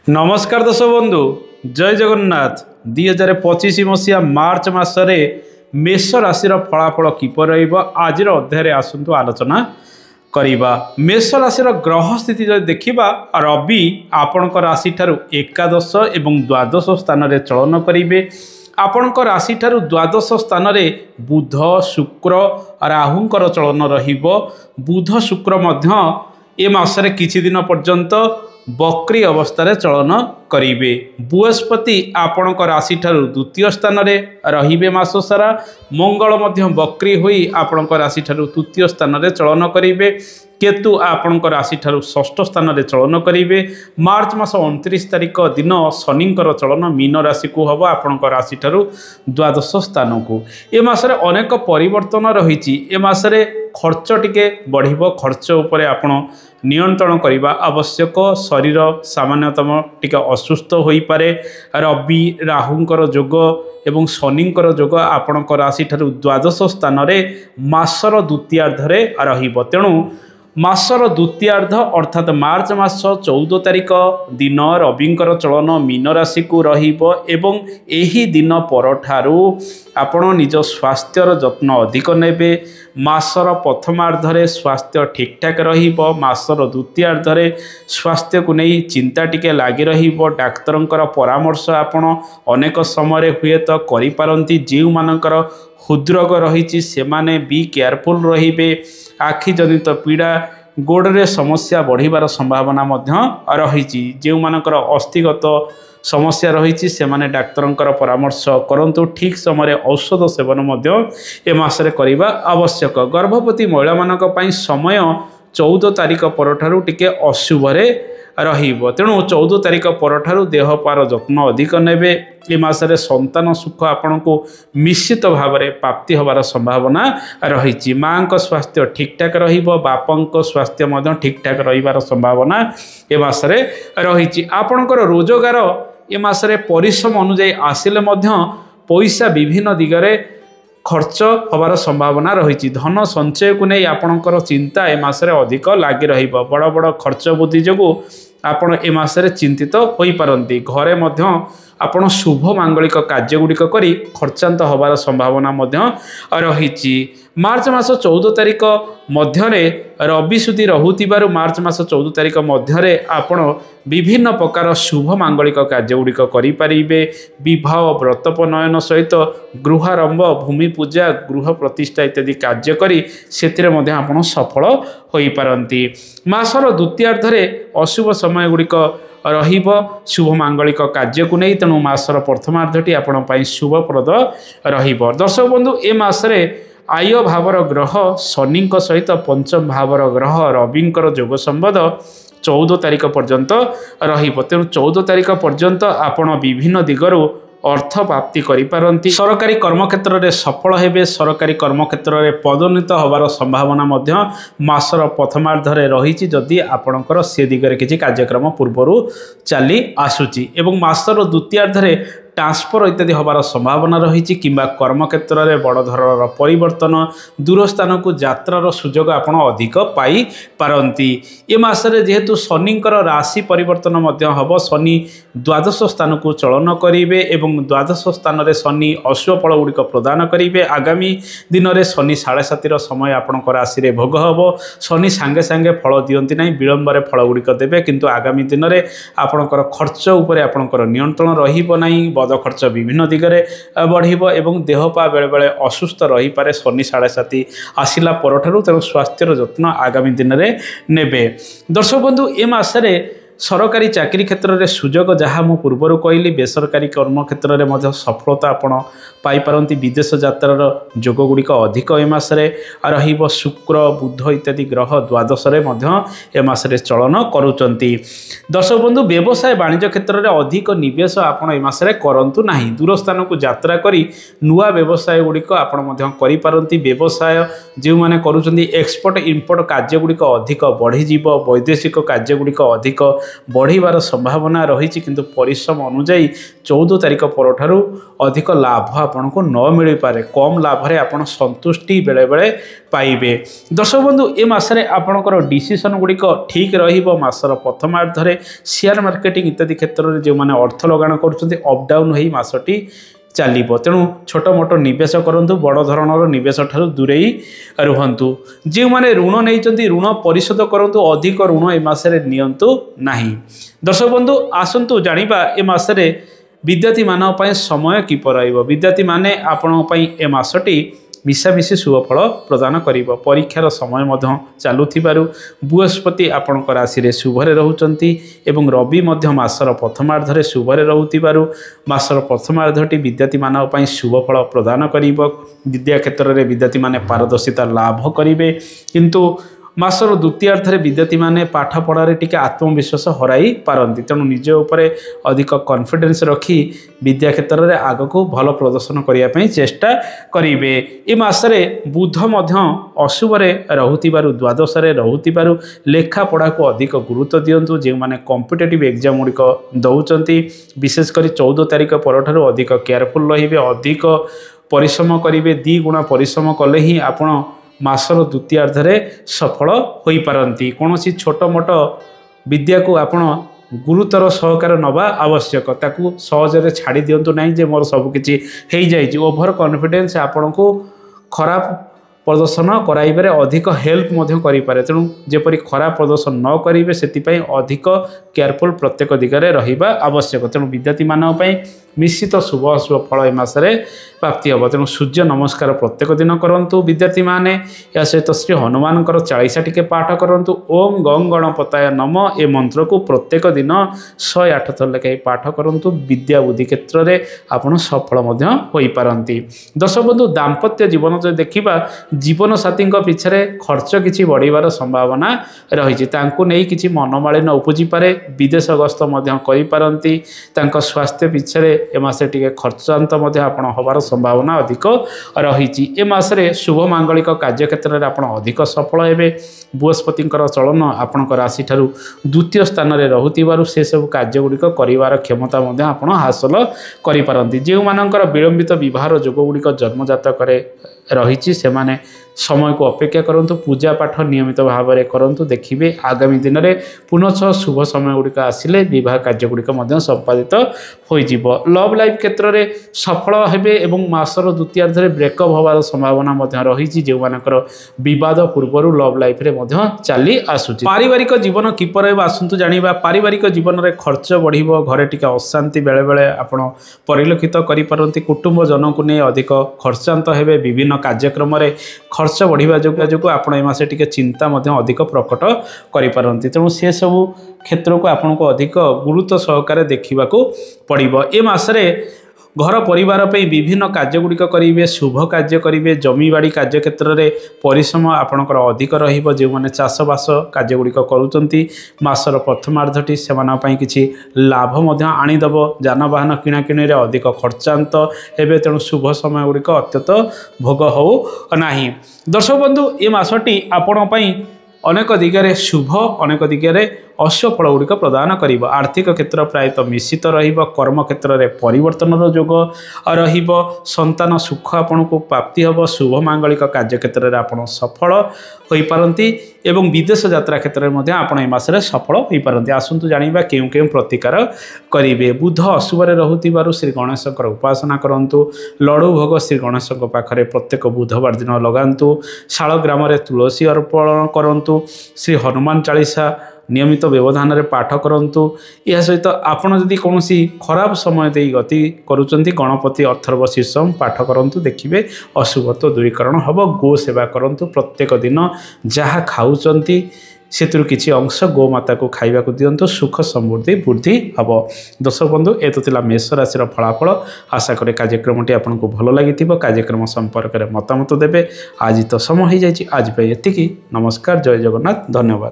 नमस्कार दर्शक बंधु जय जगन्नाथ 2025 मसीहा मार्च मासरे मेष राशि फलाफल किपर आज अध्याय आसतु आलोचना करिबा। मेष राशि ग्रह स्थिति जो देखा रवि आपण राशि ठारू एकादश एवं द्वादश स्थान में चलन करेंगे। आपण राशि ठारू द्वादश स्थान में बुध शुक्र राहुंकर चलन रहिबो। बुध शुक्र मध्य ए मासरे किछि दिन पर्यंत बक्री अवस्था चलन करेंगे। बृहस्पति आपण राशि ठारू द्वितीय स्थान में रहिबे मास सारा। मंगल मध्य बक्री होई आपण राशि ठारू तृतीय स्थान में चलन करेंगे। केतु आपण राशि ठारू षष्ठ स्थान में चलन करेंगे। मार्च मास 29 तारिख दिन शनिंकर चलन मीन राशि को हम आपण राशि ठारू द्वादश स्थान को। ए मासरे अनेक परिवर्तन रही। ए मासरे खर्च टिके बढ़िबो। खर्च उपरे आपण नियंत्रण करने आवश्यक। शरीर सामान्यतम टिके असुस्थ हो पारे। रवि राहुंकर जोग एवं शनिंकर जोग आपण राशि ठारू द्वादश स्थान में मासर द्वितीयार्धरे रहिबो। तेणु मासर द्वितीयार्ध अर्थात मार्च मास 14 तारिख दिन रविंकर चलन मीन राशि को रहिबो। एवं एही दिन परठारू आपण निज स्वास्थ्यर जत्न अधिक नेबे। मासर प्रथमार्धरे स्वास्थ्य ठीक ठाक रहिबो। मासर द्वितीयार्धरे स्वास्थ्य को नहीं चिंता टिके लागी रहिबो। डाक्तरंकर परामर्श आपण अनेक समय हुए तो करि पारंती। जीव मानकर हृदरोग रही सेमाने बी केयरफुल रहिबे। आखि जनित पीड़ा गोड़े समस्या बढ़िबार संभावना रही। जो मानकर अस्थिगत समस्या रही सेमाने डाक्तरंकर परामर्श करंतु। ठीक समय औषध सेवन ए मासरे करिबा आवश्यक। गर्भवती महिला मानक पई समय 14 तारिख परठारू टिके अशुभरे रहिबो। तेणु 14 तारिख परठारू देह पार जत्न अधिक नेबे। ए मासरे संतान सुख आपण को निश्चित भाव में प्राप्ति होबार संभावना रही। माँ को स्वास्थ्य ठीक ठाक रहिबो। बापा स्वास्थ्य मध्य ठीक ठाक रहिबार संभावना ए मासरे रही। आपणकर रोजगार ए मासरे परिश्रम अनुଯାयी आसिले मध्य पैसा विभिन्न दिगरे खर्च होबार संभावना रही। धन संचय को नहीं आपणकर चिंता ए मासरे अधिक लागी रहिबो। बड़ बड़ खर्च बुद्धि जोगु आपण ए मासरे चिंतित होई पारंती। घरे मध्य आपण शुभ मांगलिक कार्य गुड़िक करी खर्चांत होबार संभावना रही। मार्च मास 14 तारिख मध्य रवि सुधी रहुतिबारु मार्च मास 14 तारिख मध्य आपण विभिन्न प्रकार शुभ मांगलिक कार्य गुड़िक करि परिबे। विवाह व्रतपनयन सहित गृहारंभ भूमि पूजा गृह प्रतिष्ठा इत्यादि कार्य करी सेतिरे मध्य आपण सफल होई पारंती। मासर द्वितीयार्धरे अशुभ समय गुड़िक रहिबो शुभ मांगलिक कार्य को नहीं। तेणु मासर प्रथमार्धटी आपण पई शुभप्रद रहिबो। दर्शक बंधु ए मासरे आय भावर ग्रह शनि सहित पंचम भावर ग्रह रविंकर जोग संबंध 14 तारिख पर्यंत रहिबो। तेणु 14 तारिख पर्यंत आपण विभिन्न दिगरु अर्थ प्राप्ति करिपारंती। सरकारी कर्म क्षेत्र में सफल हेबे। सरकारी कर्म क्षेत्र में पदोन्नत होबार संभावना मध्य मासर प्रथमार्धरे रही। जदि आपणकर से दिगरे किछि कार्यक्रम पूर्वरु चली आसुची एवं मासर द्वितीयार्धरे ट्रांसफर इत्यादि होबार संभावना रही। किंबा कर्म क्षेत्र में बड़ धरणर परिवर्तन दूर स्थान को यात्रार सुजोग आपण अधिक पाई पारंती। ए मासरे जेहेतु शनिंकर राशि परिवर्तन मध्य हब। शनि द्वादश स्थान को चलन करेंगे एवं द्वादश स्थान में शनि अशुभ फल गुड़िक प्रदान करेंगे। आगामी दिन में शनि 7:30 समय आपण राशि में भोग हम। शनि सांगे सांगे फल दियंती नहीं विलंबर फल गुड़िक देवे। किंतु आगामी दिन में आपणकर खर्च उपरे आपणकर नियंत्रण रहिबो नहीं। बद खर्च विभिन्न दिगरे बढ़िबो एवं देह पा बेले बेले असुस्थ रही पारे। शनि 7:30 आसिला परठारू तेणु स्वास्थ्यर जत्न आगामी दिन में नेबे। दर्शक बंधु ए मासरे सरकारी चाकरी क्षेत्र में सुजोग जहाँ मु पूर्वर कहली बेसरकारी कर्म क्षेत्र में सफलता आपण पाइपारती। विदेश यात्रार जोग गुड़िक अधिक ए मासरे रहिबो। शुक्र बुध इत्यादि ग्रह द्वादश ए मासरे चलन करुचंती। दर्शक बंधु व्यवसाय वाणिज्य क्षेत्र में अधिक निवेश आपण ए मासरे करंतु नाही। दूर स्थान को यात्रा करी नुआ व्यवसाय गुड़िक आपण करि पारंती। व्यवसाय जो माने करुचंती एक्सपोर्ट इम्पोर्ट कार्य गुड़िक अधिक बढ़ी जीवो। वैदेशिक कार्य गुड़िक अधिक बढ़िबार संभावना रही किंतु परिश्रम अनुजाई 14 तारिख परठारु अधिक लाभ आपन को न मिल पारे कम लाभ रे आपन संतुष्टि बेले बेले पाइबे। दर्शक बंधु ए मासरे आपनकर डिसीजन गुड़िक ठीक रहिबो। मासर प्रथमार्धरे शेयर मार्केटिंग इत्यादि क्षेत्र में जो मैंने अर्थ लगान कर अप डाउन हो मासटी चलो तेणु छोट मोट निवेश करूँ बड़ धरणर निवेश ठार दूरे रुहतु। जो मैंने ऋण नहीं ऋण परिशोध करूँ अधिक ऋण ए मासरे नियंतु नहीं। दर्शक बंधु आसतु जानिबा ए मासरे विद्यार्थी मानक पई समय किपर रहिबो। विद्यार्थी माने आपन पई ए मासटी मिशामिशी शुभफल प्रदान करिबो। परीक्षार समय मध्य चलुथिबारु बृहस्पति आपणक राशि रे शुभरे रहउचंती एवं रवि मध्य मासर प्रथमार्धरे शुभरे रहउथिबारु मासर प्रथमार्धटी विद्यार्थी मानक पई शुभफल प्रदान करिबो। विद्या क्षेत्र रे विद्यार्थी माने पारदर्शिता लाभ करिवे किंतु मासर द्वितीयार्धरे विद्यार्थी माने पाठ पढ़ारे टिके आत्मविश्वास हराई पारंती। तेणु निज उपरे अधिक कॉन्फिडेंस रखी विद्या क्षेत्र में आग को भल प्रदर्शन करने चेष्टा करेंगे। ए मासरे बुध मध्य अशुभ रहूथिबारु द्वादश रहूथिबारु लेखा पढ़ा को अधिक गुरुत्व दियंतु। जो माने कॉम्पिटिटिव एग्जाम गुड़िक दौरान विशेषकर 14 तारिख परठारु अधिक केयरफुल रहिबे अधिक परिश्रम करेंगे। 2 गुणा परिश्रम कले ही आपण मासर द्वितीयार्धरे सफल होई पारंती। कोनोसी छोट मोट विद्या को आपण गुरुतर सहकार नवा आवश्यक ताकू सहजरे छाड़ी दियंतु नहीं जे मोर सब किछि हेई जाइछि। ओभर कॉन्फिडेंस आपण को खराब प्रदर्शन कराइबारे अधिक हेल्प मध्य करि पारे। तेणु जेपरि खराब प्रदर्शन न करिवे सेतिपई अधिक केयरफुल प्रत्येक दिगरे रहिबा आवश्यक। तेणु विद्यार्थी मानक पई निश्चित शुभ अशुभ फल ए मासरे प्राप्ति हम। तेणु सूर्य नमस्कार प्रत्येक दिन करंतु विद्यार्थी माने। या सहित श्री हनुमान 40 टिके पाठ करंतु। ओम गं गणपताय नम ए मंत्र को प्रत्येक दिन 108 थर लेखाई पाठ करंतु। विद्या बुद्धि क्षेत्र में आपण सफल मध्य होई पारंती। दर्शक बंधु दाम्पत्य जीवन जो देखिबा जीवन साथी पिछे खर्च किछि बढ़िबार संभावना रही नहीं किछि मनमालिन उपजी पारे। विदेश गस्त करि पारंती। तांको स्वास्थ्य पिछे ए मासे टिके खर्चांत आपण होबार संभावना अधिक रही। ए मासरे शुभ मांगलिक कार्य क्षेत्र में आपण अधिक सफल हेबे। बृहस्पति चलन आपण राशि ठारू द्वितीय स्थान में रहूथिबारु से सब कार्य गुड़िक करिवार क्षमता आपण हासिल करि पारंती। जो मानकर विलंबित विवाह जोग गुड़िक जन्मजातक रही से माने समय को अपेक्षा करंतु। पूजा पाठ नियमित भाव में करंतु। देखिए आगामी दिन में पुनः शुभ समय गुड़िक आसिले विवाह कार्य गुड़िक संपादित हो। लव लाइफ क्षेत्र में सफल हेबे एवं मासर द्वितीयार्धरे ब्रेकअप होवार संभावना रही। जो मानकर विवाद पूर्वर लव लाइफ रे चली आसुची। पारिवारिक जीवन किपर आसतु जानिबा। पारिवारिक जीवन में खर्च बढ़िबो। घरे टिके अशांति बेले बेले आपण परिलक्षित करि पारंती। कुटुंब जन को नहीं अधिक खर्चांत हेबे। विभिन्न कार्यक्रम में खर्च बढ़िया जो आपण ए मासे टिके चिंता अधिक प्रकट करि पारंती। तेणु से सबू क्षेत्र को आपण को अधिक गुरुत्व सहकार देखा पड़ो। ए मासरे घर परिवार पे विभिन्न कार्य गुड़िक करेंगे। शुभ कार्य करेंगे। जमीबाड़ी कार्य क्षेत्र में परिश्रम आपणकर अधिक रहिबो। जो माने चाषबास कार्य गुड़िक करूचंती मासर प्रथमार्धटी से किछि लाभ आनीदेव। जानवाहन किणाकिणी रे अधिक खर्चांत हेबे। तेणु शुभ समय गुड़िक अत्यंत भोग हो नाही। दर्शक बंधु ए मासटी आपण पई अनेक दिगरे शुभ अनेक दिगरे अशुभ फल गुड़िक प्रदान करिबो। आर्थिक क्षेत्र प्रायतः मिश्रित रहिबो। कर्म क्षेत्र में परिवर्तन जोग रहिबो। संतान सुख आपन को प्राप्ति हम। शुभ मांगलिक कार्य क्षेत्र में आपन सफल होई पारंती एवं विदेश यात्रा क्षेत्र में आपन ए मासरे सफल होई पारंती। आसंतु जानिबा केउ केउ प्रतिकार करिवे। बुध अशुभ रहूथिबारु श्री गणेशकर उपासना करंतु। लड्डू भोग श्री गणेशक पाखरे प्रत्येक बुधवार दिन लगांतु। शाल ग्राम में तुलसी अर्पण करंतु। श्री हनुमान चालीसा नियमित व्यवधान रे पाठ करंतु। यह सहित आपण जदि कोनोसी खराब समय दे गति करूचंती गणपति अथर्वशीर्षम पाठ करंतु। देखिबे अशुभत्व दूरीकरण हब। गो सेवा करंतु। प्रत्येक दिन जहा खाउचंती सेतुरु किछि अंश गोमाता को खाइबा को दियंतु। सुख समृद्धि वृद्धि हब। दर्शक बंधु ए तो तिला मेष राशि फलाफल। आशा करे कार्यक्रमटी आपको भल लगिथिबो। कार्यक्रम संपर्क में मतामत देबे। आज तो समय हो जाइछि। आज पे एतिकी। नमस्कार। जय जगन्नाथ। धन्यवाद।